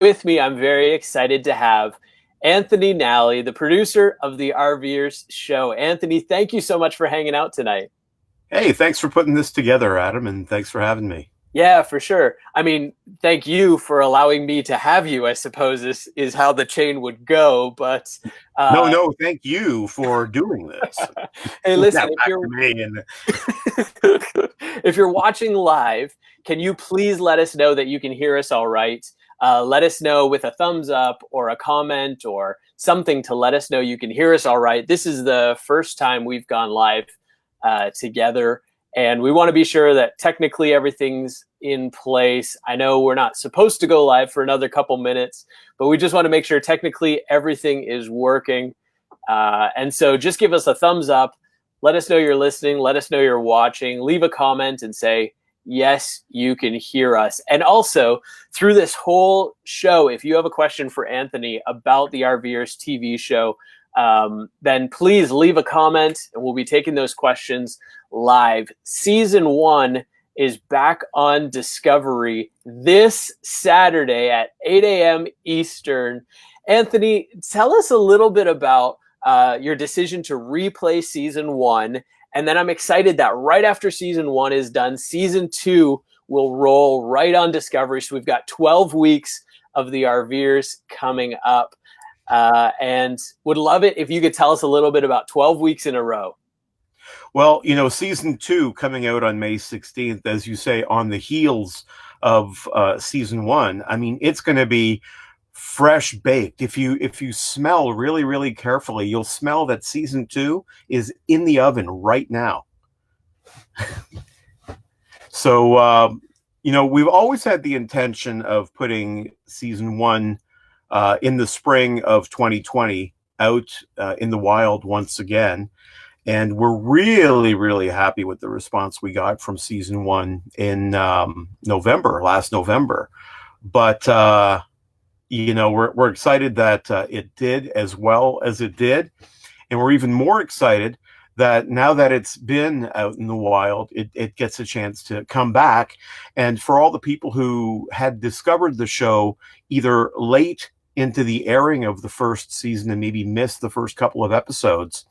With me, I'm very excited to have Anthony Nalli, the producer of the RVers show. Anthony, thank you so much for hanging out tonight. Hey, thanks for putting this together, Adam, and thanks for having me. Yeah, for sure. I mean, thank you for allowing me to have you, I suppose is how the chain would go. But No, uh, no, thank you for doing this. hey, Now listen, back to me. And if you're watching live, can you please let us know that you can hear us all right? Let us know with a thumbs up or a comment or something to let us know you can hear us all right. This is the first time we've gone live together, and we want to be sure that technically everything's in place. I know we're not supposed to go live for another couple minutes, but we just want to make sure technically everything is working. And so just give us a thumbs up. Let us know you're listening. Let us know you're watching. Leave a comment and say, yes, you can hear us. And also, through this whole show, if you have a question for Anthony about the RVers TV show, then please leave a comment and we'll be taking those questions live. Season 1 is back on Discovery this Saturday at 8 a.m. Eastern. Anthony, tell us a little bit about your decision to replay season 1. And then I'm excited that right after season 1 is done, season 2 will roll right on Discovery. So we've got 12 weeks of the RVers coming up. And would love it if you could tell us a little bit about 12 weeks in a row. well, season 2 coming out on May 16th, as you say, on the heels of season 1. I mean, it's going to be fresh baked. If you smell really, really carefully, you'll smell that season 2 is in the oven right now. So, we've always had the intention of putting season 1 in the spring of 2020 out in the wild once again. And we're really, really happy with the response we got from season 1 in last November. But, we're excited that it did as well as it did. And we're even more excited that now that it's been out in the wild, it gets a chance to come back. And for all the people who had discovered the show either late into the airing of the first season and maybe missed the first couple of episodes,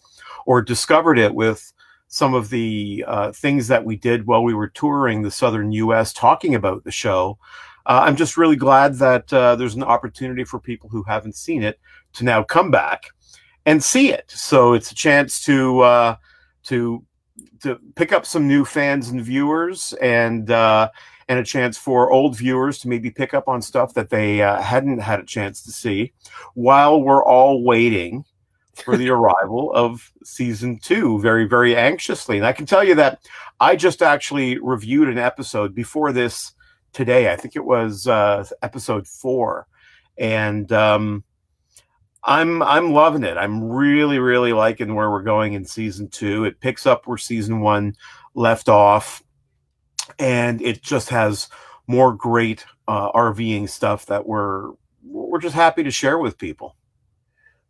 or discovered it with some of the things that we did while we were touring the southern U.S. talking about the show, I'm just really glad that there's an opportunity for people who haven't seen it to now come back and see it. So it's a chance to pick up some new fans and viewers, and a chance for old viewers to maybe pick up on stuff that they hadn't had a chance to see while we're all waiting for the arrival of season 2 very, very anxiously. And I can tell you that I just actually reviewed an episode before this today. I think it was episode 4. And I'm loving it. I'm really, really liking where we're going in season 2. It picks up where season 1 left off, and it just has more great RVing stuff that we're just happy to share with people.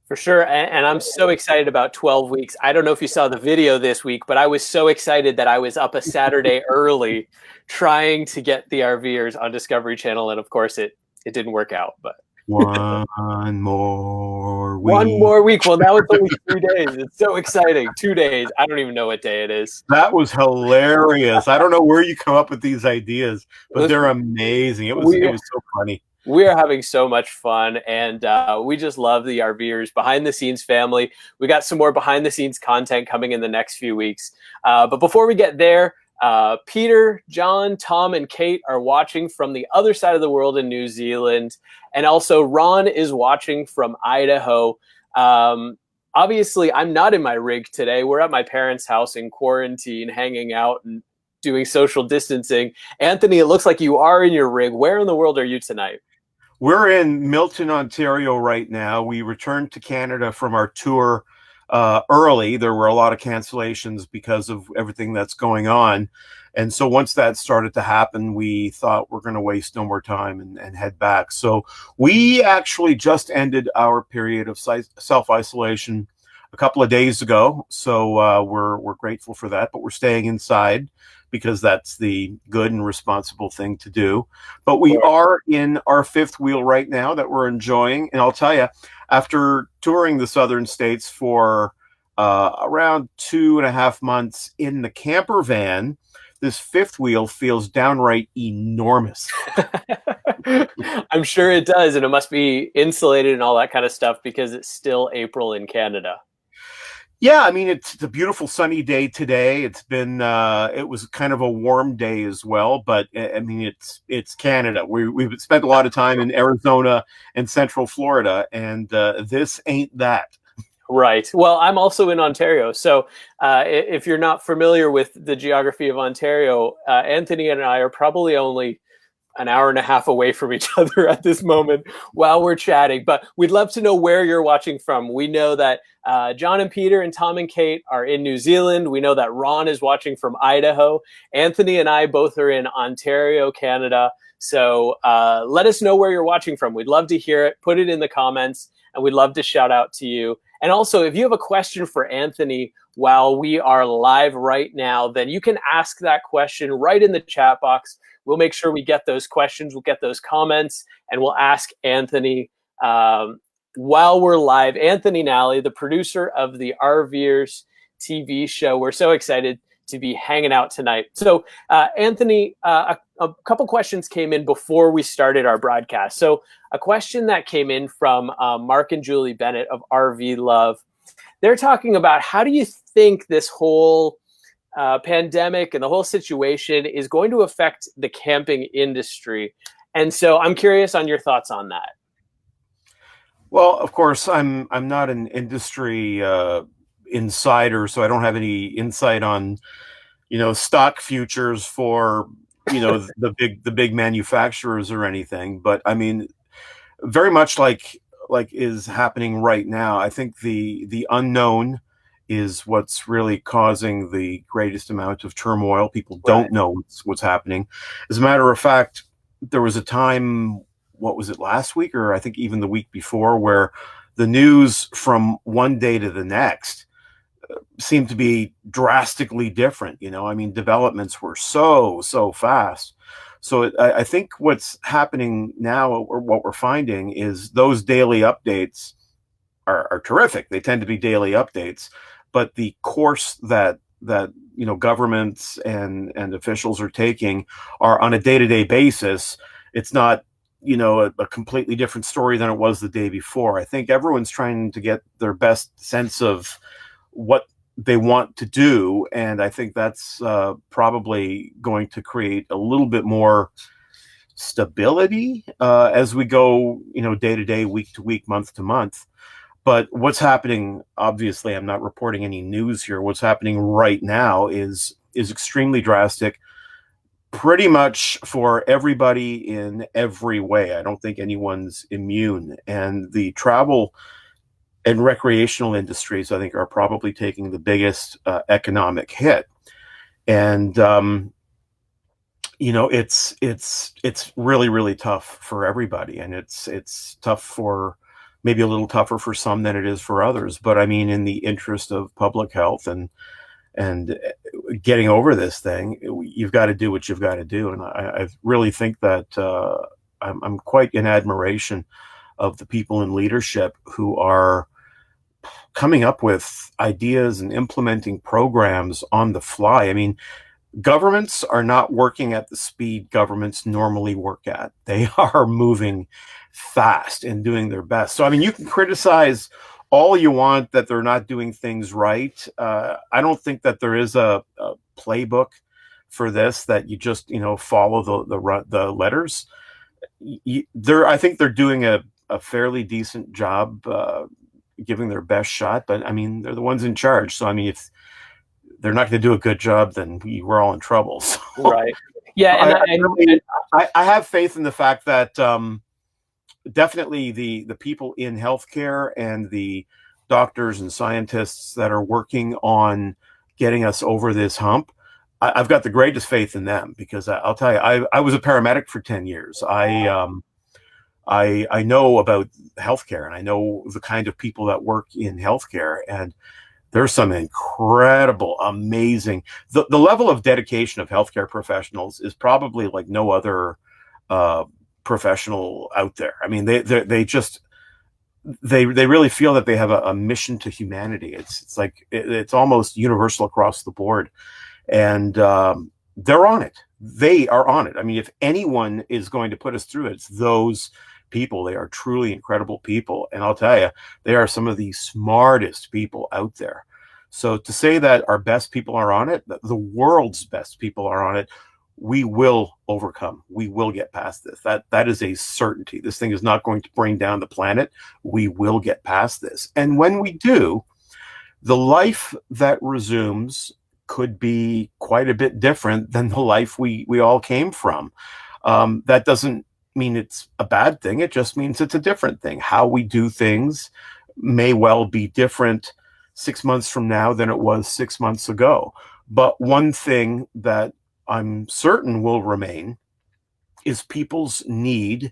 For sure. And I'm so excited about 12 weeks. I don't know if you saw the video this week, but I was so excited that I was up a Saturday early trying to get the RVers on Discovery Channel. And of course, it didn't work out. But one more week. One more week. Well, now it's only 3 days. It's so exciting. 2 days. I don't even know what day it is. That was hilarious. I don't know where you come up with these ideas, but they're amazing. It was so funny. We are having so much fun, and we just love the RVers behind the scenes family. We got some more behind the scenes content coming in the next few weeks. But before we get there, Peter, John, Tom, and Kate are watching from the other side of the world in New Zealand. And also Ron is watching from Idaho. Obviously, I'm not in my rig today. We're at my parents' house in quarantine, hanging out and doing social distancing. Anthony, it looks like you are in your rig. Where in the world are you tonight? We're in Milton, Ontario right now. We returned to Canada from our tour early. There were a lot of cancellations because of everything that's going on. And so once that started to happen, we thought we're going to waste no more time and head back. So we actually just ended our period of self-isolation a couple of days ago. So we're grateful for that, but we're staying inside because that's the good and responsible thing to do. But we are in our fifth wheel right now that we're enjoying. And I'll tell you, after touring the southern states for around 2.5 months in the camper van, this fifth wheel feels downright enormous. I'm sure it does, and it must be insulated and all that kind of stuff because it's still April in Canada. Yeah, I mean, it's a beautiful sunny day today. It's been it was kind of a warm day as well, but I mean, it's Canada. We've spent a lot of time in Arizona and Central Florida, and this ain't that. Right. Well, I'm also in Ontario. So if you're not familiar with the geography of Ontario, Anthony and I are probably only an hour and a half away from each other at this moment while we're chatting. But we'd love to know where you're watching from. We know that John and Peter and Tom and Kate are in New Zealand. We know that Ron is watching from Idaho. Anthony and I both are in Ontario, Canada. So let us know where you're watching from. We'd love to hear it. Put it in the comments, and we'd love to shout out to you. And also, if you have a question for Anthony while we are live right now, then you can ask that question right in the chat box. We'll make sure we get those questions, we'll get those comments, and we'll ask Anthony while we're live. Anthony Nalli, the producer of the RVers TV show. We're so excited to be hanging out tonight. So, Anthony, a couple questions came in before we started our broadcast. So, a question that came in from Mark and Julie Bennett of RV Love. They're talking about, how do you think this whole pandemic and the whole situation is going to affect the camping industry? And so I'm curious on your thoughts on that. Well, of course, I'm not an industry insider, so I don't have any insight on, stock futures for, the big manufacturers or anything. But I mean, very much like is happening right now. I think the unknown is what's really causing the greatest amount of turmoil. People don't know what's happening. As a matter of fact, there was a time, what was it, last week, or I think even the week before, where the news from one day to the next seemed to be drastically different. I mean, developments were so fast. So I think what's happening now, or what we're finding, is those daily updates are terrific. They tend to be daily updates, but the course that governments and officials are taking are on a day-to-day basis. It's not a completely different story than it was the day before. I think everyone's trying to get their best sense of what they want to do, and I think that's probably going to create a little bit more stability as we go, day to day, week to week, month to month. But what's happening, obviously, I'm not reporting any news here. What's happening right now is extremely drastic, pretty much for everybody in every way. I don't think anyone's immune, and the travel and recreational industries, I think, are probably taking the biggest economic hit. And it's really, really tough for everybody, and it's tough for, maybe a little tougher for some than it is for others. But I mean, in the interest of public health and getting over this thing, you've got to do what you've got to do. And I really think that I'm quite in admiration of the people in leadership who are coming up with ideas and implementing programs on the fly. I mean, governments are not working at the speed governments normally work at. They are moving fast and doing their best. So, I mean, you can criticize all you want that they're not doing things right. I don't think that there is a playbook for this, that you just, follow the letters. I think they're doing a fairly decent job giving their best shot, but I mean, they're the ones in charge. So, I mean, if they're not going to do a good job, then we're all in trouble. So, right. Yeah. I have faith in the fact that definitely the people in healthcare and the doctors and scientists that are working on getting us over this hump, I've got the greatest faith in them, because I'll tell you, I was a paramedic for 10 years. I know about healthcare, and I know the kind of people that work in healthcare, and There's some incredible, amazing. The level of dedication of healthcare professionals is probably like no other uh, professional out there. I mean, they just they really feel that they have a mission to humanity. It's like it's almost universal across the board, and they're on it. They are on it. I mean, if anyone is going to put us through it, it's those people. They are truly incredible people, and I'll tell you, they are some of the smartest people out there. So to say that our best people are on it, the world's best people are on it, we will overcome. We will get past this. That is a certainty. This thing is not going to bring down the planet. We will get past this. And when we do, the life that resumes could be quite a bit different than the life we all came from. That doesn't mean it's a bad thing. It just means it's a different thing. How we do things may well be different 6 months from now than it was 6 months ago. But one thing that I'm certain will remain is people's need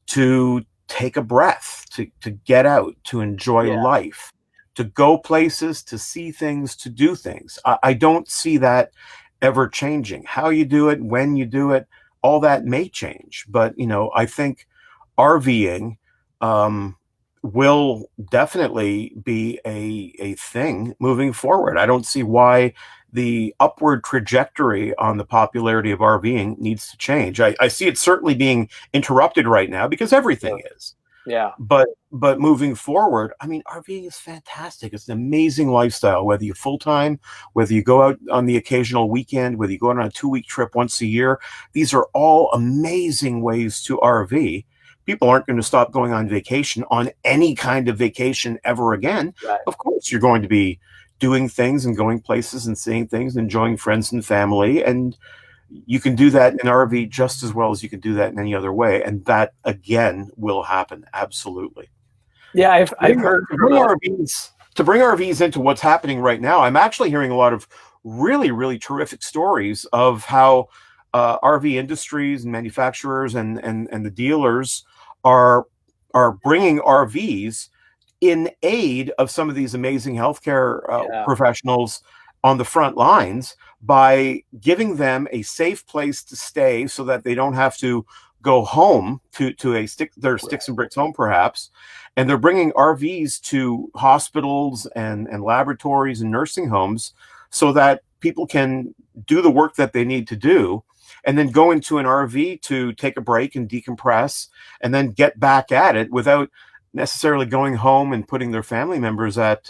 to take a breath, to get out, to enjoy Yeah, life, to go places, to see things, to do things. I don't see that ever changing. How you do it, when you do it, all that may change. But, I think RVing will definitely be a thing moving forward. I don't see why the upward trajectory on the popularity of RVing needs to change. I see it certainly being interrupted right now because everything is. yeah, But moving forward, I mean, RVing is fantastic. It's an amazing lifestyle, whether you full time, whether you go out on the occasional weekend, whether you go on a 2 week trip once a year. These are all amazing ways to RV. People aren't going to stop going on vacation on any kind of vacation ever again. right. Of course, you're going to be doing things and going places and seeing things and enjoying friends and family. And you can do that in RV just as well as you can do that in any other way. And that again will happen. Absolutely. Yeah, I've Bring, heard to from bring a RVs to bring RVs into what's happening right now, I'm actually hearing a lot of really, really terrific stories of how RV industries and manufacturers and the dealers are are bringing RVs in aid of some of these amazing healthcare yeah, professionals on the front lines by giving them a safe place to stay so that they don't have to go home to their sticks and bricks home perhaps, and they're bringing RVs to hospitals and laboratories and nursing homes so that people can do the work that they need to do and then go into an RV to take a break and decompress and then get back at it without necessarily going home and putting their family members at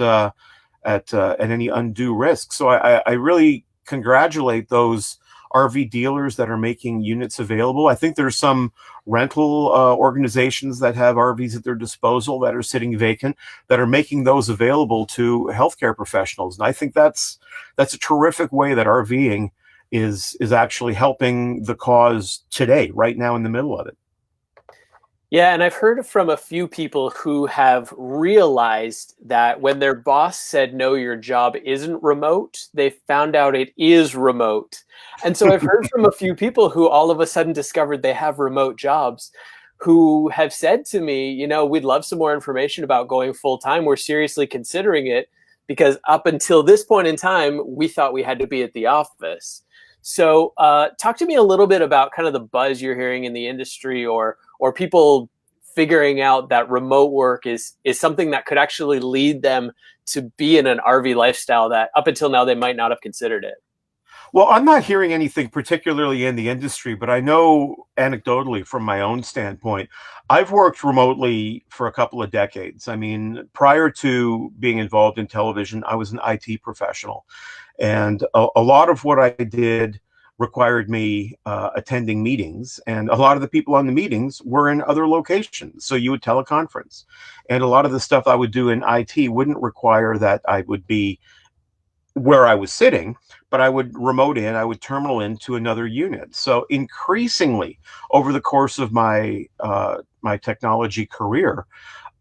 any undue risk. So I really congratulate those RV dealers that are making units available. I think there's some rental organizations that have RVs at their disposal that are sitting vacant that are making those available to healthcare professionals. And I think that's a terrific way that RVing is actually helping the cause today, right now in the middle of it. yeah, and I've heard from a few people who have realized that when their boss said, no, your job isn't remote, they found out it is remote. And so I've heard from a few people who all of a sudden discovered they have remote jobs who have said to me, we'd love some more information about going full time. We're seriously considering it because up until this point in time, we thought we had to be at the office. So talk to me a little bit about kind of the buzz you're hearing in the industry or people figuring out that remote work is something that could actually lead them to be in an RV lifestyle that up until now they might not have considered it. Well, I'm not hearing anything particularly in the industry, but I know anecdotally from my own standpoint, I've worked remotely for a couple of decades. I mean, prior to being involved in television, I was an IT professional. And a lot of what I did required me attending meetings. And a lot of the people on the meetings were in other locations. So you would teleconference. And a lot of the stuff I would do in IT wouldn't require that I would be where I was sitting, but I would remote in, I would terminal into another unit. So increasingly over the course of my technology career,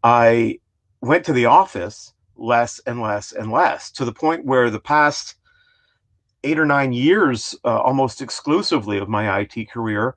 I went to the office less and less and less to the point where the past 8 or 9 years, almost exclusively of my IT career,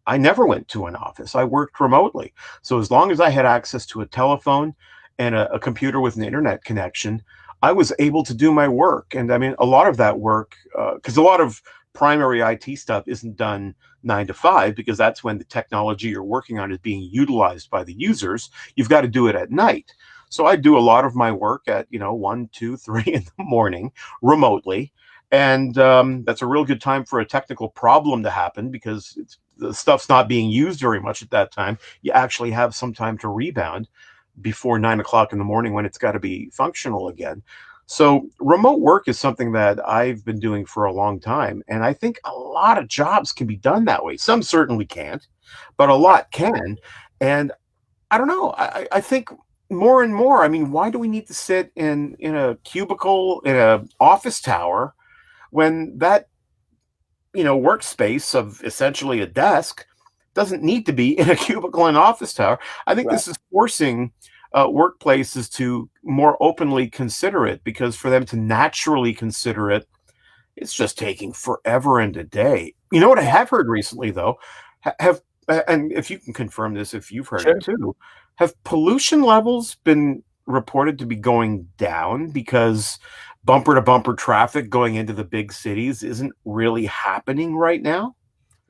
I never went to an office. I worked remotely. So as long as I had access to a telephone and a computer with an internet connection, I was able to do my work. And I mean, a lot of that work, because a lot of primary IT stuff isn't done 9 to 5, because that's when the technology you're working on is being utilized by the users. You've got to do it at night. So I do a lot of my work at 1, 2, 3 in the morning remotely, and that's a real good time for a technical problem to happen, because the stuff's not being used very much at that time. You actually have some time to rebound before 9 o'clock in the morning, when it's got to be functional again. So remote work is something that I've been doing for a long time, and I think a lot of jobs can be done that way. Some certainly can't, but a lot can. And I don't know. I think more and more. I mean, why do we need to sit in a cubicle in a office tower when that workspace of essentially a desk doesn't need to be in a cubicle in an office tower? I think Right. this is forcing workplaces to more openly consider it, because for them to naturally consider it, it's just taking forever and a day. You know what I have heard recently, though? Have and if you can confirm this, if you've heard it Sure. too, have pollution levels been reported to be going down because bumper to bumper traffic going into the big cities isn't really happening right now?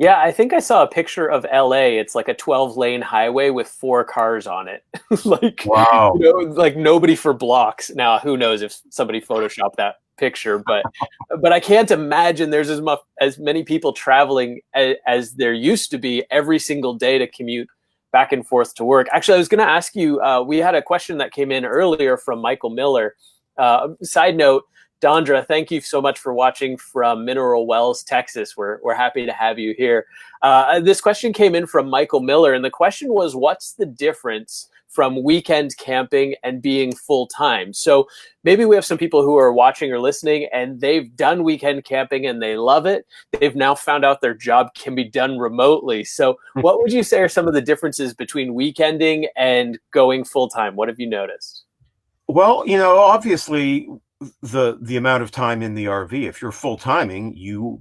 Yeah, I think I saw a picture of LA. It's like a 12-lane highway with 4 cars on it. Like, Wow. like nobody for blocks. Now, who knows if somebody photoshopped that picture, but I can't imagine there's as many people traveling as there used to be every single day to commute back and forth to work. Actually, I was going to ask you, we had a question that came in earlier from Michael Miller. Side note, Dondra, thank you so much for watching from Mineral Wells, Texas. We're happy to have you here. This question came in from Michael Miller, and the question was, what's the difference from weekend camping and being full-time? So maybe we have some people who are watching or listening, and they've done weekend camping and they love it. They've now found out their job can be done remotely. So what would you say are some of the differences between weekending and going full-time? What have you noticed? Well, obviously the amount of time in the RV. If you're full timing, you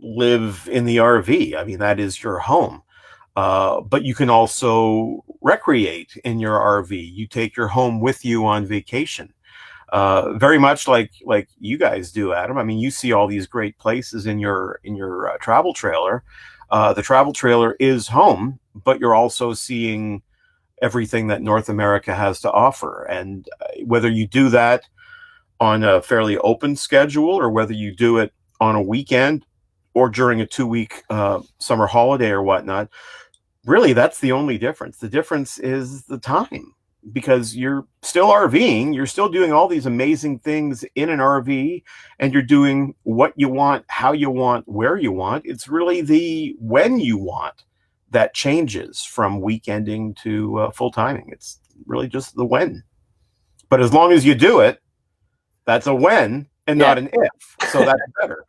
live in the RV. I mean, that is your home. But you can also recreate in your RV. You take your home with you on vacation. Very much like you guys do, Adam. I mean, you see all these great places in your travel trailer. The travel trailer is home, but you're also seeing everything that North America has to offer. And whether you do that on a fairly open schedule, or whether you do it on a weekend or during a 2-week summer holiday or whatnot, really that's the only difference. The difference is the time, because you're still RVing, you're still doing all these amazing things in an RV, and you're doing what you want, how you want, where you want. It's really the when you want that changes from weekending to full timing. It's really just the when. But as long as you do it, that's a when and Yeah. not an if. So that's better.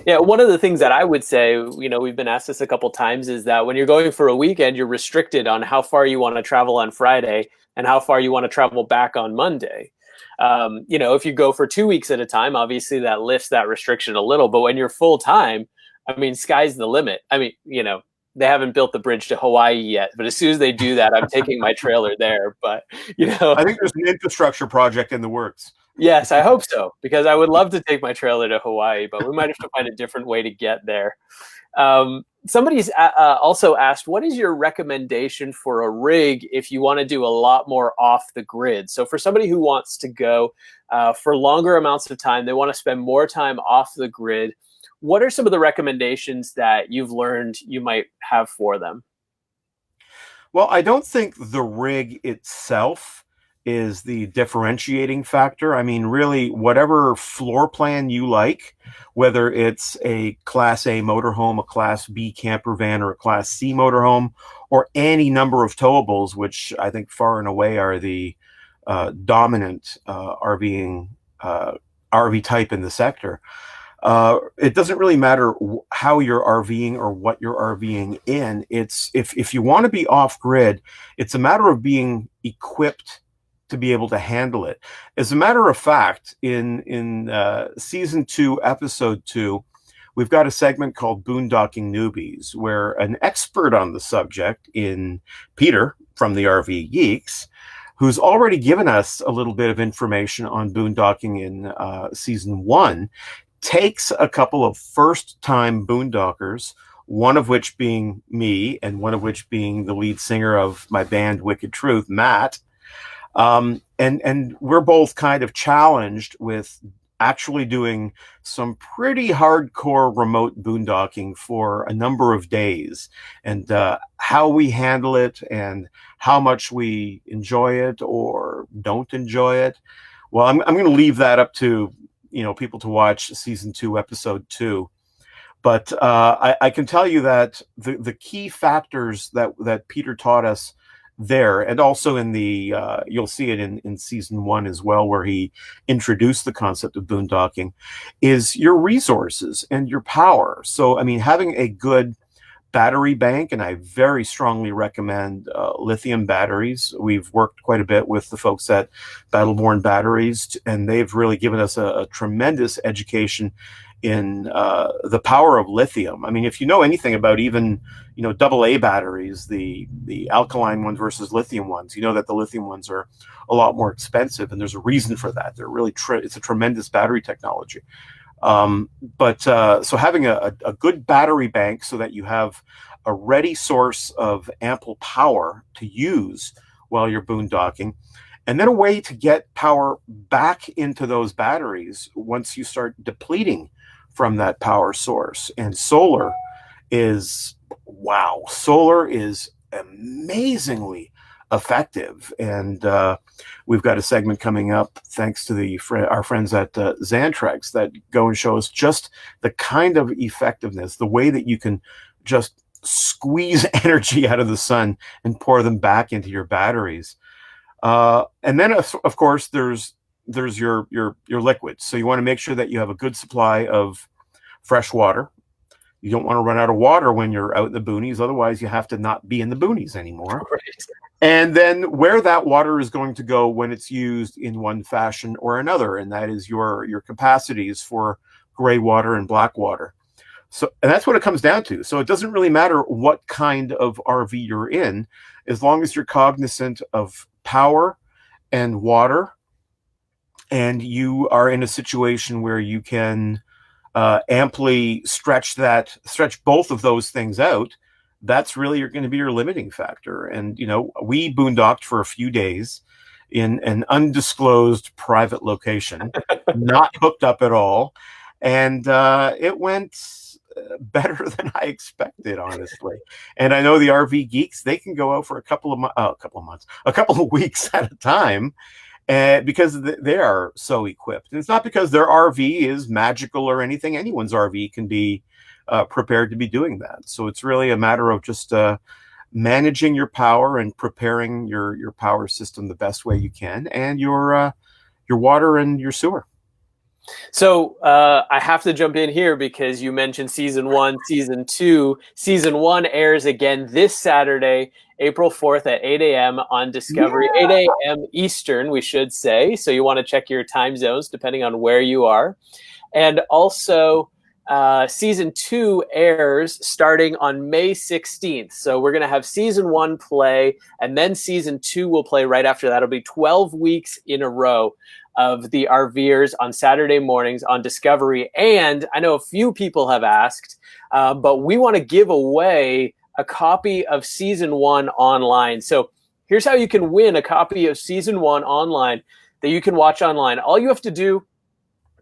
Yeah, one of the things that I would say, we've been asked this a couple times, is that when you're going for a weekend, you're restricted on how far you want to travel on Friday and how far you want to travel back on Monday. If you go for 2 weeks at a time, obviously that lifts that restriction a little. But when you're full time, I mean, sky's the limit. I mean, they haven't built the bridge to Hawaii yet, but as soon as they do that, I'm taking my trailer there. But I think there's an infrastructure project in the works. yes, I hope so, because I would love to take my trailer to Hawaii, but we might have to find a different way to get there. Somebody's also asked, what is your recommendation for a rig if you want to do a lot more off the grid? So for somebody who wants to go for longer amounts of time, they want to spend more time off the grid, what are some of the recommendations that you've learned you might have for them? Well, I don't think the rig itself is the differentiating factor. I mean, really, whatever floor plan you like, whether it's a Class A motorhome, a Class B camper van, or a Class C motorhome, or any number of towables, which I think far and away are the dominant RV type in the sector. It doesn't really matter how you're RVing or what you're RVing in. It's if you want to be off grid, it's a matter of being equipped to be able to handle it. As a matter of fact, in season 2, episode 2, we've got a segment called Boondocking Newbies, where an expert on the subject in Peter from the RV Geeks who's already given us a little bit of information on boondocking in season 1, takes a couple of first-time boondockers, one of which being me, and one of which being the lead singer of my band Wicked Truth, Matt. And we're both kind of challenged with actually doing some pretty hardcore remote boondocking for a number of days, and how we handle it and how much we enjoy it or don't enjoy it. Well, I'm going to leave that up to people to watch season 2, episode 2. But I can tell you that the key factors that Peter taught us there, and also in the you'll see it in season 1 as well, where he introduced the concept of boondocking, is your resources and your power. So I mean, having a good battery bank, and I very strongly recommend lithium batteries. We've worked quite a bit with the folks at Battleborn Batteries, and they've really given us a tremendous education in the power of lithium. I mean, if you know anything about even AA batteries, the alkaline ones versus lithium ones, you know that the lithium ones are a lot more expensive, and there's a reason for that. They're really it's a tremendous battery technology. So having a good battery bank so that you have a ready source of ample power to use while you're boondocking, and then a way to get power back into those batteries once you start depleting from that power source. And solar is amazingly effective. And we've got a segment coming up, thanks to our friends at Xantrex, that go and show us just the kind of effectiveness, the way that you can just squeeze energy out of the sun and pour them back into your batteries. And then, of course, there's your liquids. So you want to make sure that you have a good supply of fresh water. You don't want to run out of water when you're out in the boonies. Otherwise, you have to not be in the boonies anymore. Right. And then where that water is going to go when it's used in one fashion or another, and that is your capacities for gray water and black water. So, and that's what it comes down to. So it doesn't really matter what kind of RV you're in, as long as you're cognizant of power and water, and you are in a situation where you can amply stretch both of those things out. That's really going to be your limiting factor. And we boondocked for a few days in an undisclosed private location, not hooked up at all, and it went better than I expected, honestly. And I know the RV geeks, they can go out for a couple of weeks at a time, because they are so equipped. And it's not because their RV is magical or anything. Anyone's RV can be prepared to be doing that. So it's really a matter of just managing your power and preparing your power system the best way you can, and your water and your sewer. So I have to jump in here because you mentioned season 1, season 2. Season 1 airs again this Saturday, April 4th at 8 a.m. on Discovery, 8 a.m. Eastern, we should say. So you want to check your time zones depending on where you are. And also, season 2 airs starting on May 16th. So we're going to have season 1 play, and then season 2 will play right after that. It'll be 12 weeks in a row of the RVers on Saturday mornings on Discovery. And I know a few people have asked, but we want to give away a copy of season 1 online. So here's how you can win a copy of season 1 online that you can watch online. All you have to do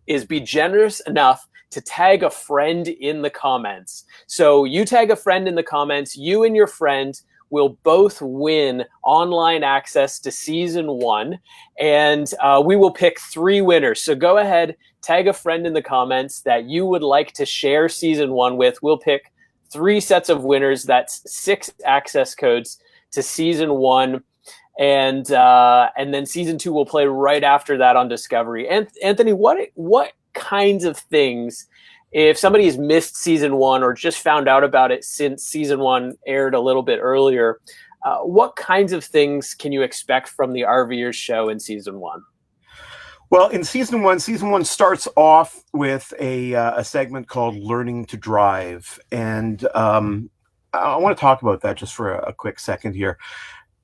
is be generous enough to tag a friend in the comments. So you tag a friend in the comments, you and your friend will both win online access to season 1, and we will pick 3 winners. So go ahead, tag a friend in the comments that you would like to share season 1 with. We'll pick 3 sets of winners. That's 6 access codes to season 1. And then season 2 will play right after that on Discovery. And Anthony, what kinds of things, if somebody has missed season 1 or just found out about it since season 1 aired a little bit earlier, what kinds of things can you expect from the RVers show in season 1? Well, in season 1 starts off with a segment called Learning to Drive. And I want to talk about that just for a quick second here.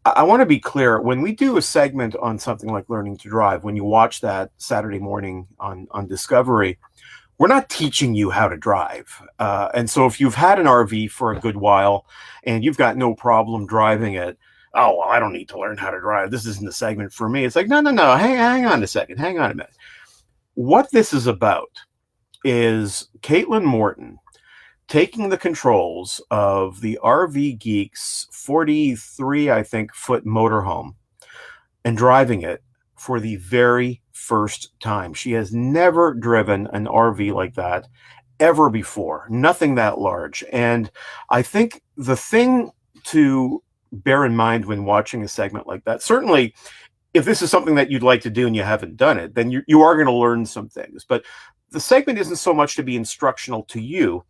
I want to be clear. When we do a segment on something like learning to drive, when you watch that Saturday morning on Discovery, we're not teaching you how to drive. And so if you've had an RV for a good while and you've got no problem driving it, oh, well, I don't need to learn how to drive. This isn't the segment for me. It's like, no, no, no. Hang on a second. Hang on a minute. What this is about is Caitlin Morton taking the controls of the RV Geeks 43, I think, foot motorhome and driving it for the very first time. She has never driven an RV like that ever before, nothing that large. And I think the thing to bear in mind when watching a segment like that, certainly if this is something that you'd like to do and you haven't done it, then you are going to learn some things. But the segment isn't so much to be instructional to you,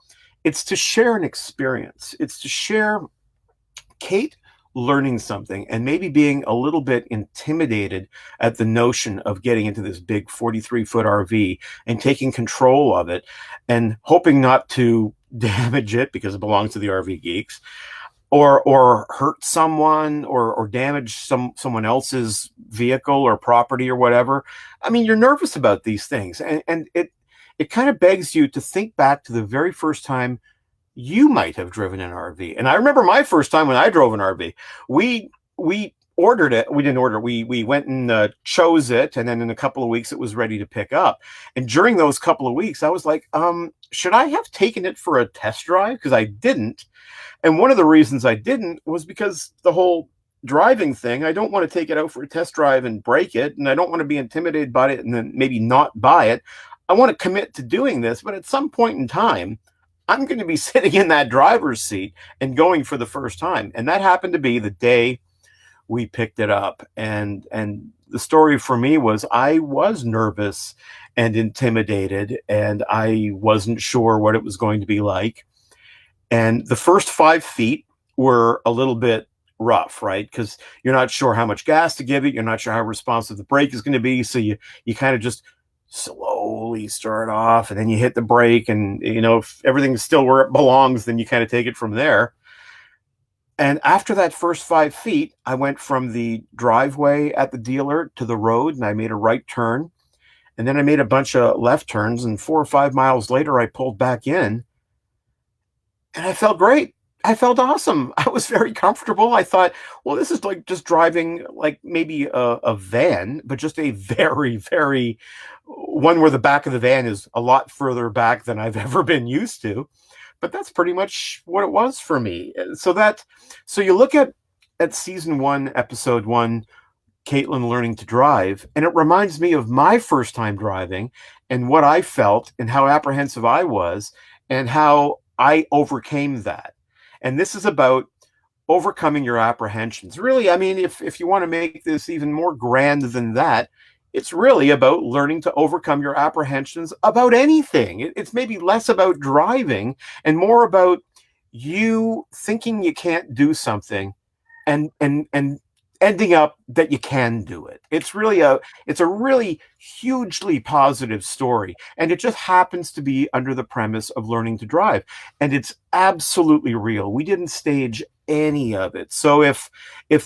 it's to share an experience. It's to share Kate learning something and maybe being a little bit intimidated at the notion of getting into this big 43-foot RV and taking control of it and hoping not to damage it because it belongs to the RV Geeks, or hurt someone, or damage someone else's vehicle or property or whatever. I mean, you're nervous about these things, and it kind of begs you to think back to the very first time you might have driven an RV. And I remember my first time when I drove an RV. We ordered it. We didn't order it. We went and chose it, and then in a couple of weeks it was ready to pick up. And during those couple of weeks, I was like, should I have taken it for a test drive? Because I didn't. And one of the reasons I didn't was because the whole driving thing, I don't want to take it out for a test drive and break it, and I don't want to be intimidated by it and then maybe not buy it. I want to commit to doing this, but at some point in time, I'm going to be sitting in that driver's seat and going for the first time. And that happened to be the day we picked it up. And the story for me was I was nervous and intimidated, and I wasn't sure what it was going to be like. And the first 5 feet were a little bit rough, right? Because you're not sure how much gas to give it. You're not sure how responsive the brake is going to be. So you kind of just slowly start off, and then you hit the brake, and if everything's still where it belongs, then you kind of take it from there. And after that first 5 feet, I went from the driveway at the dealer to the road, and I made a right turn, and then I made a bunch of left turns, and 4 or 5 miles later I pulled back in, and I felt great. I felt awesome. I was very comfortable. I thought, well, this is like just driving like maybe a van, but just a very, very one where the back of the van is a lot further back than I've ever been used to. But that's pretty much what it was for me. So you look at season 1, episode 1, Caitlin learning to drive, and it reminds me of my first time driving and what I felt and how apprehensive I was and how I overcame that. And this is about overcoming your apprehensions. Really, I mean, if you want to make this even more grand than that, it's really about learning to overcome your apprehensions about anything. It's maybe less about driving and more about you thinking you can't do something and ending up that you can do it. It's a really hugely positive story, and it just happens to be under the premise of learning to drive, and it's absolutely real. We didn't stage any of it. So if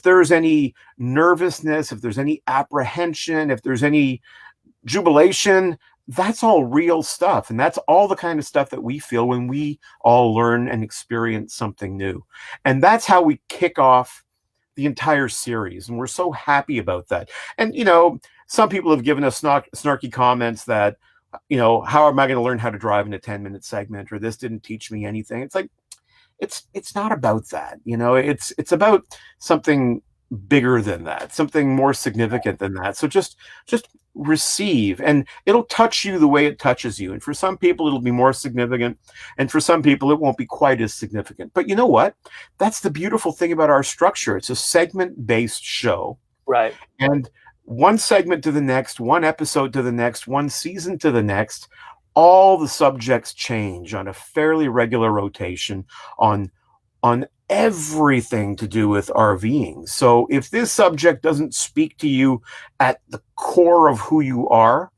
there's any nervousness, if there's any apprehension, if there's any jubilation, that's all real stuff, and that's all the kind of stuff that we feel when we all learn and experience something new. And that's how we kick off the entire series, and we're so happy about that. And some people have given us snarky comments that how am I going to learn how to drive in a 10-minute segment, or this didn't teach me anything. It's like it's not about that. It's about something bigger than that, something more significant than that. So just receive, and it'll touch you the way it touches you. And for some people it'll be more significant, and for some people it won't be quite as significant. But you know what? That's the beautiful thing about our structure. It's a segment-based show. Right. And one segment to the next, one episode to the next, one season to the next, all the subjects change on a fairly regular rotation on everything to do with RVing. So if this subject doesn't speak to you at the core of who you are,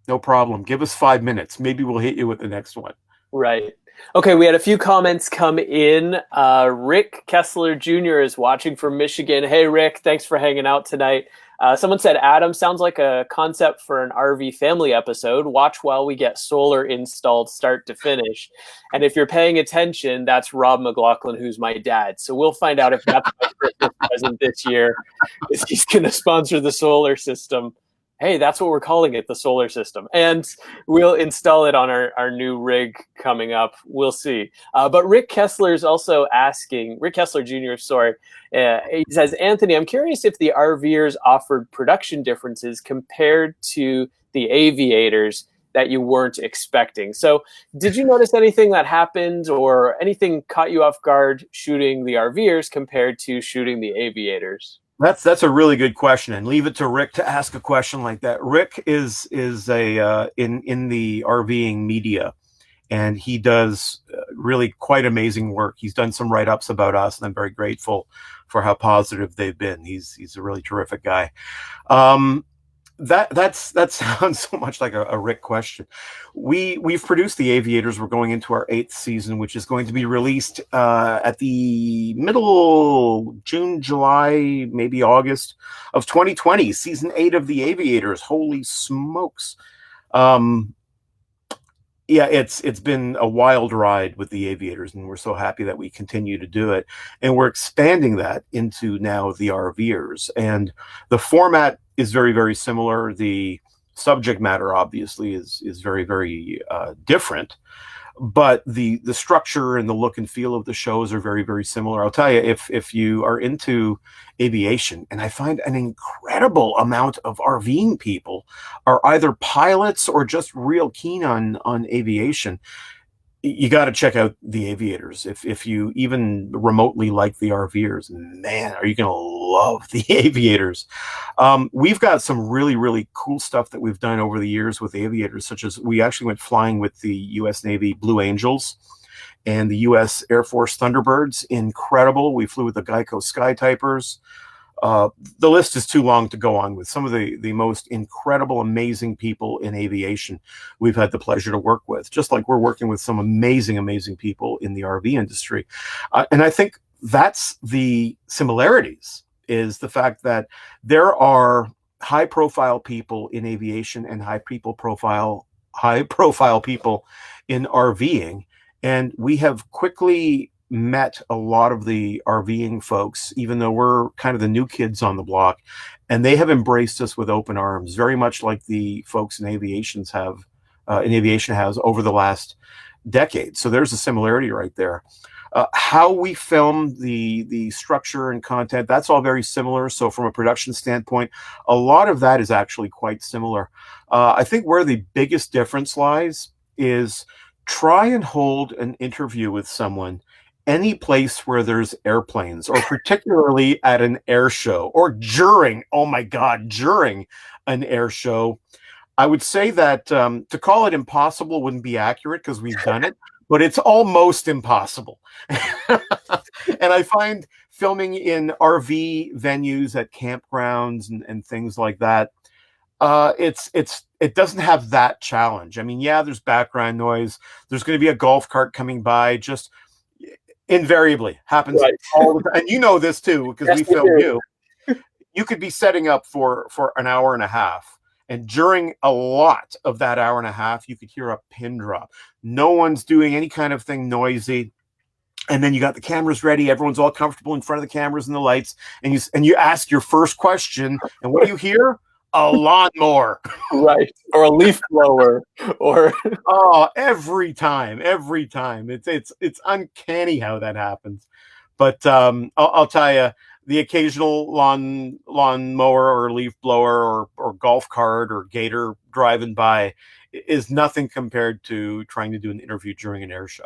no problem. Give us 5 minutes. Maybe we'll hit you with the next one. Right. Okay, we had a few comments come in. Rick Kessler Jr. is watching from Michigan. Hey, Rick, thanks for hanging out tonight. Someone said, Adam, sounds like a concept for an RV family episode. Watch while we get solar installed start to finish. And if you're paying attention, that's Rob McLaughlin, who's my dad. So we'll find out if that's my Christmas present this year, is he's going to sponsor the solar system. Hey, that's what we're calling it, the solar system. And we'll install it on our new rig coming up. We'll see. But Rick Kessler is also asking, Rick Kessler Jr., sorry, he says, Anthony, I'm curious if the RVers offered production differences compared to the Aviators that you weren't expecting. So did you notice anything that happened or anything caught you off guard shooting the RVers compared to shooting the Aviators? That's a really good question, and leave it to Rick to ask a question like that. Rick is a in the RVing media, and he does really quite amazing work. He's done some write-ups about us, and I'm very grateful for how positive they've been. He's a really terrific guy. That sounds so much like a Rick question. We've produced the Aviators. We're going into our 8th season, which is going to be released at the middle June, July, maybe August of 2020. Season 8 of the Aviators. Holy smokes! Yeah, it's been a wild ride with the Aviators, and we're so happy that we continue to do it. And we're expanding that into now the RVers. And the format is very, very similar. The subject matter, obviously, is very, very different. But the structure and the look and feel of the shows are very, very similar. I'll tell you, if you are into aviation, and I find an incredible amount of RVing people are either pilots or just real keen on aviation, you got to check out the Aviators. If you even remotely like the RVers, man, are you going to love the Aviators. We've got some really, really cool stuff that we've done over the years with Aviators, such as we actually went flying with the U.S. Navy Blue Angels and the U.S. Air Force Thunderbirds. Incredible. We flew with the Geico Skytypers. The list is too long to go on with some of the most incredible, amazing people in aviation we've had the pleasure to work with, just like we're working with some amazing, amazing people in the RV industry. And I think that's the similarities, is the fact that there are high-profile people in aviation and high-profile people in RVing, and we have quickly met a lot of the RVing folks, even though we're kind of the new kids on the block, and they have embraced us with open arms, very much like the folks in aviation has over the last decade. So there's a similarity right there. How we film the structure and content, that's all very similar. So from a production standpoint, a lot of that is actually quite similar. I think where the biggest difference lies is try and hold an interview with someone any place where there's airplanes, or particularly at an air show, or during an air show. I would say that to call it impossible wouldn't be accurate, because we've done it, but it's almost impossible. And I find filming in RV venues at campgrounds and things like that, it doesn't have that challenge. I mean, yeah, there's background noise. There's going to be a golf cart coming by, just invariably happens all the time. And you know this too, because we film you. You could be setting up for an hour and a half, and during a lot of that hour and a half, you could hear a pin drop. No one's doing any kind of thing noisy. And then you got the cameras ready. Everyone's all comfortable in front of the cameras and the lights. And you ask your first question, and what do you hear? A lawnmower. Right. Or a leaf blower. Or oh, every time. It's uncanny how that happens. But I'll tell you, the occasional lawnmower or leaf blower or golf cart or gator driving by is nothing compared to trying to do an interview during an air show.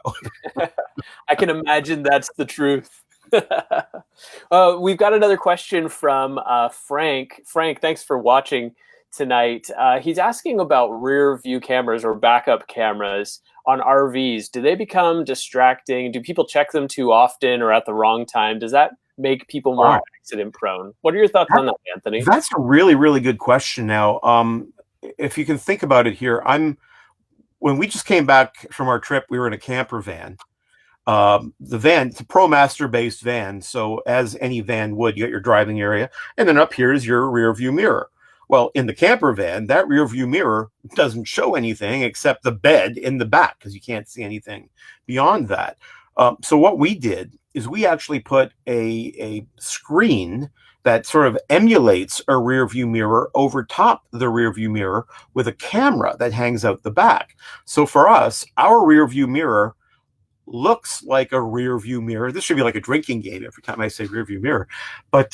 I can imagine that's the truth. We've got another question from Frank. Frank, thanks for watching tonight. He's asking about rear view cameras or backup cameras on RVs. Do they become distracting? Do people check them too often or at the wrong time? Does that make people more accident prone? What are your thoughts on that, Anthony? That's a really, really good question. Now, if you can think about it here, when we just came back from our trip, we were in a camper van. The van, it's a ProMaster based van. So as any van would, you got your driving area, and then up here is your rear view mirror. Well, in the camper van, that rear view mirror doesn't show anything except the bed in the back because you can't see anything beyond that. So what we did is we actually put a screen that sort of emulates a rear view mirror over top the rear view mirror with a camera that hangs out the back. So for us, our rear view mirror looks like a rear view mirror. This should be like a drinking game every time I say rear view mirror. But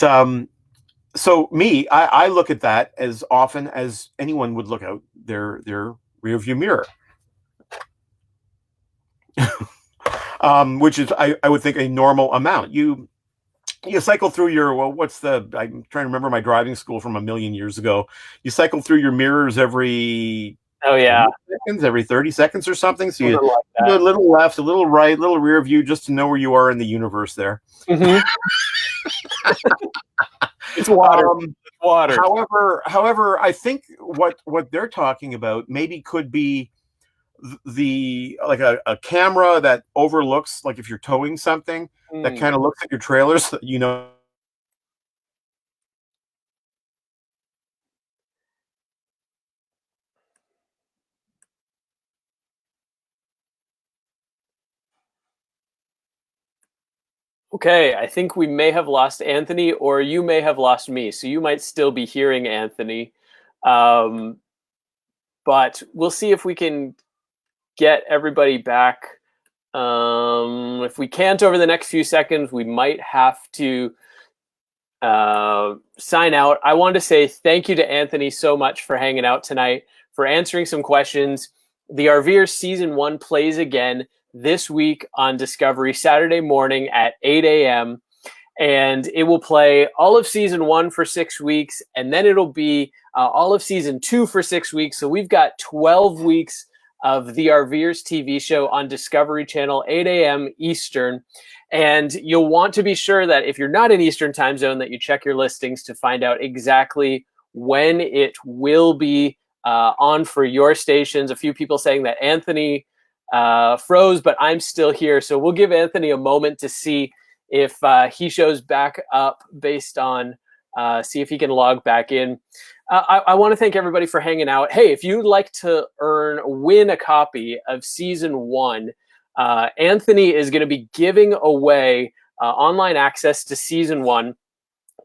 so I look at that as often as anyone would look out their rear view mirror. Which is, I would think, a normal amount. You cycle through your, I'm trying to remember my driving school from a million years ago. You cycle through your mirrors every seconds, every 30 seconds or something. So you do a little left, a little right, a little rear view, just to know where you are in the universe there. Mm-hmm. It's water. Water. However, I think what they're talking about maybe could be like a camera that overlooks, like if you're towing something, that kind of looks at your trailers, you know. Okay, I think we may have lost Anthony, or you may have lost me. So you might still be hearing Anthony. But we'll see if we can get everybody back. If we can't over the next few seconds, we might have to sign out. I want to say thank you to Anthony so much for hanging out tonight, for answering some questions. The RVers Season 1 plays again this week on Discovery, Saturday morning at 8 a.m. And it will play all of Season 1 for 6 weeks, and then it'll be all of Season 2 for 6 weeks. So we've got 12 weeks of the RVers TV show on Discovery Channel, 8 a.m. Eastern. And you'll want to be sure that if you're not in Eastern time zone, that you check your listings to find out exactly when it will be on for your stations. A few people saying that Anthony froze, but I'm still here. So we'll give Anthony a moment to see if he shows back up based on, see if he can log back in. I want to thank everybody for hanging out. Hey, if you'd like to win a copy of Season 1, Anthony is going to be giving away online access to Season 1.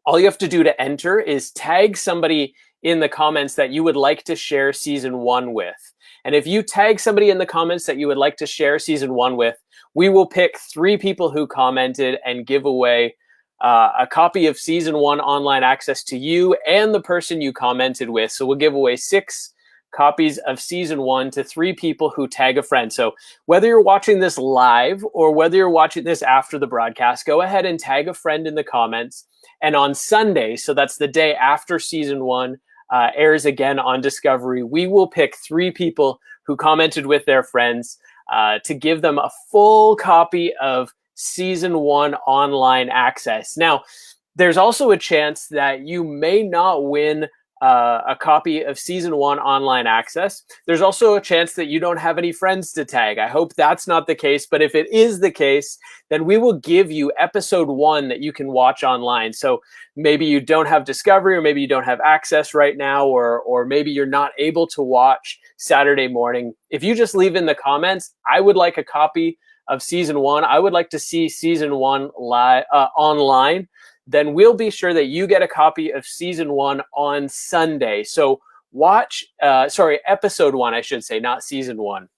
All you have to do to enter is tag somebody in the comments that you would like to share Season 1 with. And if you tag somebody in the comments that you would like to share Season 1 with, we will pick 3 people who commented and give away a copy of Season 1 online access to you and the person you commented with. So we'll give away 6 copies of Season 1 to 3 people who tag a friend. So whether you're watching this live or whether you're watching this after the broadcast, go ahead and tag a friend in the comments. And on Sunday, so that's the day after Season 1 airs again on Discovery, we will pick 3 people who commented with their friends to give them a full copy of Season 1 online access. Now, there's also a chance that you may not win a copy of Season 1 online access. There's also a chance that you don't have any friends to tag. I hope that's not the case, but if it is the case, then we will give you Episode 1 that you can watch online. So maybe you don't have Discovery, or maybe you don't have access right now, or maybe you're not able to watch Saturday morning. If you just leave in the comments, I would like a copy of Season 1. I would like to see Season 1 live online. Then we'll be sure that you get a copy of Season 1 on Sunday. So watch, Episode 1, I should say, not Season 1.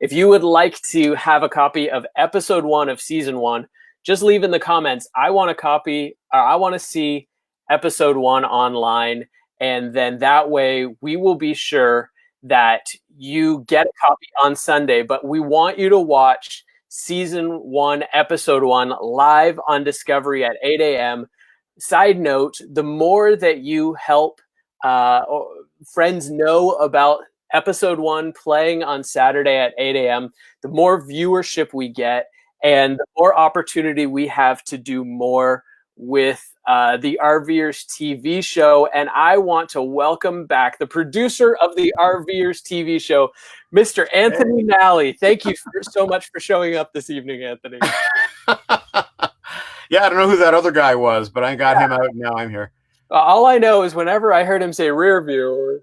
If you would like to have a copy of Episode 1 of Season 1, just leave in the comments, I want a copy, or I want to see Episode 1 online. And then that way we will be sure that you get a copy on Sunday. But we want you to watch Season 1, Episode 1 live on Discovery at 8 a.m. Side note, the more that you help friends know about Episode 1 playing on Saturday at 8 a.m., the more viewership we get and the more opportunity we have to do more with the RVers TV show. And I want to welcome back the producer of the RVers TV show, Mr. Anthony Nalli. Thank you so much for showing up this evening, Anthony. Yeah, I don't know who that other guy was, but I got him out, and now I'm here. All I know is whenever I heard him say rear view.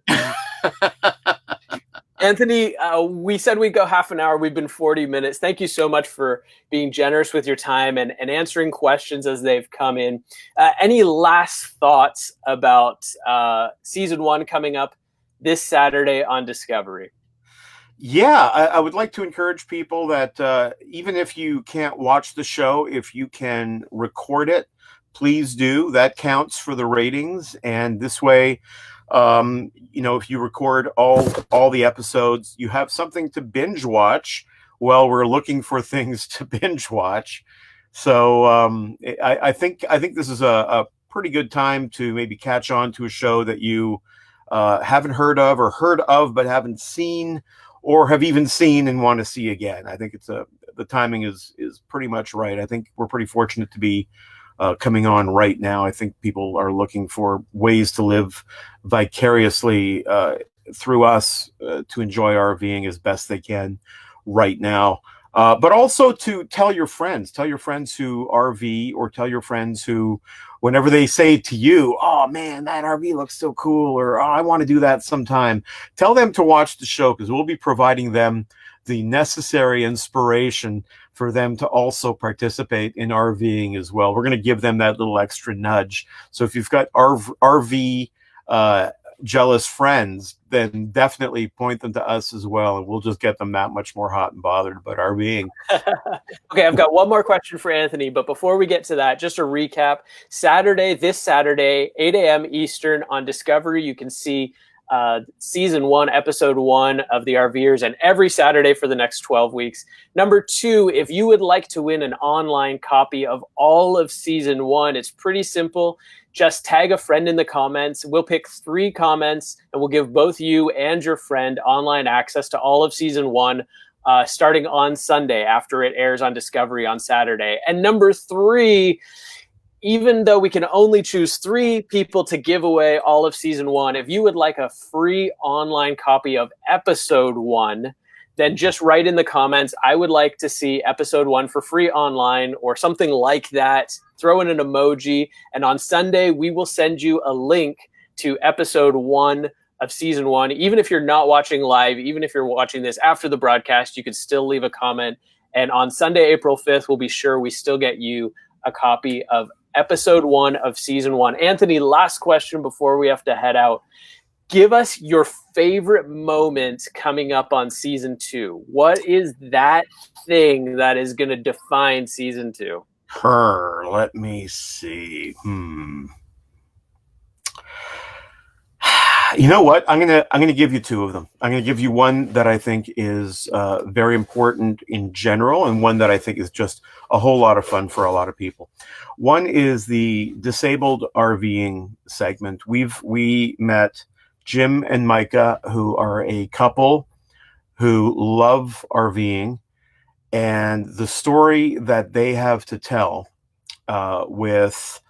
Anthony, we said we'd go half an hour. We've been 40 minutes. Thank you so much for being generous with your time and answering questions as they've come in. Any last thoughts about season 1 coming up this Saturday on Discovery? Yeah, I would like to encourage people that even if you can't watch the show, if you can record it, please do. That counts for the ratings. And this way, if you record all the episodes, you have something to binge watch while we're looking for things to binge watch. So I think this is a pretty good time to maybe catch on to a show that you haven't heard of but haven't seen, or have even seen and want to see again. I think the timing is pretty much right. I think we're pretty fortunate to be coming on right now. I think people are looking for ways to live vicariously through us to enjoy RVing as best they can right now. But also to tell your friends who RV, or tell your friends who, whenever they say to you, "Oh man, that RV looks so cool," or "Oh, I want to do that sometime," tell them to watch the show, because we'll be providing them the necessary inspiration for them to also participate in RVing as well. We're going to give them that little extra nudge. So if you've got RV jealous friends, then definitely point them to us as well, and we'll just get them that much more hot and bothered about RVing. Okay, I've got one more question for Anthony, but before we get to that, just a recap. This Saturday, 8 a.m. Eastern on Discovery, you can see season 1, episode 1 of the RVers, and every Saturday for the next 12 weeks. Number 2, if you would like to win an online copy of all of season 1, it's pretty simple. Just tag a friend in the comments. We'll pick 3 comments, and we'll give both you and your friend online access to all of season 1, starting on Sunday after it airs on Discovery on Saturday. And number 3, even though we can only choose 3 people to give away all of season 1, if you would like a free online copy of episode 1, then just write in the comments, "I would like to see episode 1 for free online," or something like that. Throw in an emoji. And on Sunday, we will send you a link to episode 1 of season 1. Even if you're not watching live, even if you're watching this after the broadcast, you can still leave a comment. And on Sunday, April 5th, we'll be sure we still get you a copy of episode 1 of season 1. Anthony, last question before we have to head out. Give us your favorite moment coming up on season 2. What is that thing that is going to define season 2? Let me see. You know what? I'm gonna give you 2 of them. I'm gonna give you one that I think is very important in general, and one that I think is just a whole lot of fun for a lot of people. One is the disabled RVing segment. We met Jim and Micah, who are a couple who love RVing, and the story that they have to tell with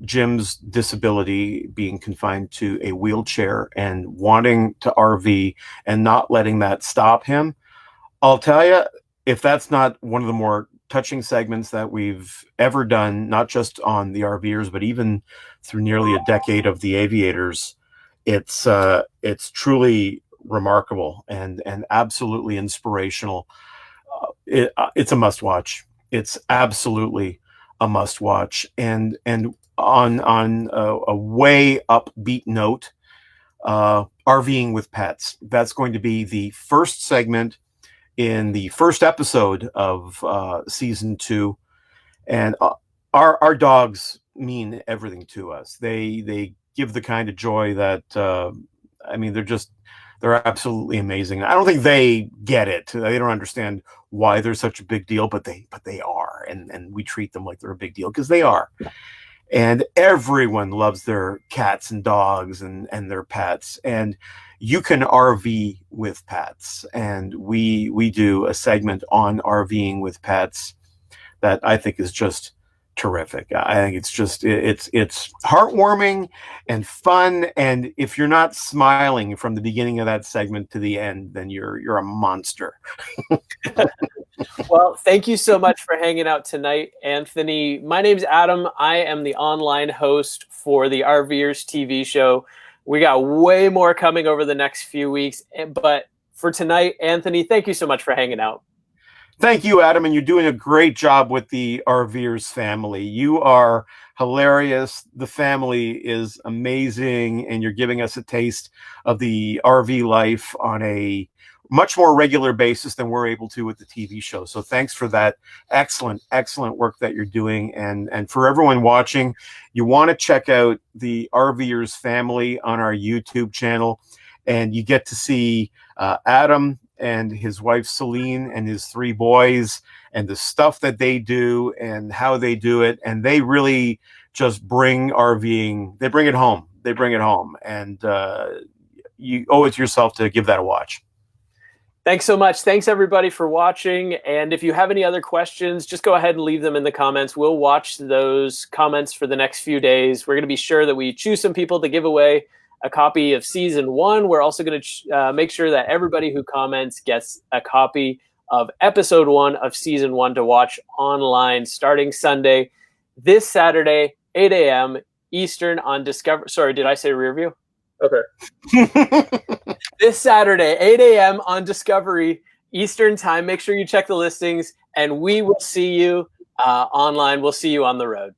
Jim's disability, being confined to a wheelchair and wanting to RV and not letting that stop him. I'll tell you, if that's not one of the more touching segments that we've ever done, not just on the RVers, but even through nearly a decade of the Aviators, it's truly remarkable and absolutely inspirational. It's a must watch. It's absolutely a must watch. And on a way upbeat note, RVing with pets. That's going to be the first segment in the first episode of season 2. And our dogs mean everything to us. They give the kind of joy that they're absolutely amazing. I don't think they get it. They don't understand why they're such a big deal, but they are, and we treat them like they're a big deal because they are. And everyone loves their cats and dogs and their pets, and you can RV with pets. And we do a segment on RVing with pets that I think is just terrific. I think it's just it's heartwarming and fun. And if you're not smiling from the beginning of that segment to the end, then you're a monster. Well, thank you so much for hanging out tonight, Anthony. My name's Adam. I am the online host for the RVers TV show. We got way more coming over the next few weeks, but for tonight, Anthony, thank you so much for hanging out. Thank you, Adam, and you're doing a great job with the RVers family. You are hilarious. The family is amazing, and you're giving us a taste of the RV life on a much more regular basis than we're able to with the TV show. So thanks for that excellent, excellent work that you're doing. And for everyone watching, you want to check out the RVers family on our YouTube channel, and you get to see Adam and his wife Celine and his 3 boys and the stuff that they do and how they do it. And they really just bring RVing, they bring it home. They bring it home. And you owe it to yourself to give that a watch. Thanks so much. Thanks, everybody, for watching. And if you have any other questions, just go ahead and leave them in the comments. We'll watch those comments for the next few days. We're going to be sure that we choose some people to give away a copy of Season 1. We're also going to make sure that everybody who comments gets a copy of Episode 1 of Season 1 to watch online starting Sunday, this Saturday, 8 a.m. Eastern on Discovery. Sorry, did I say Rearview? Okay. This Saturday, 8 a.m. on Discovery Eastern Time. Make sure you check the listings, and we will see you online. We'll see you on the road.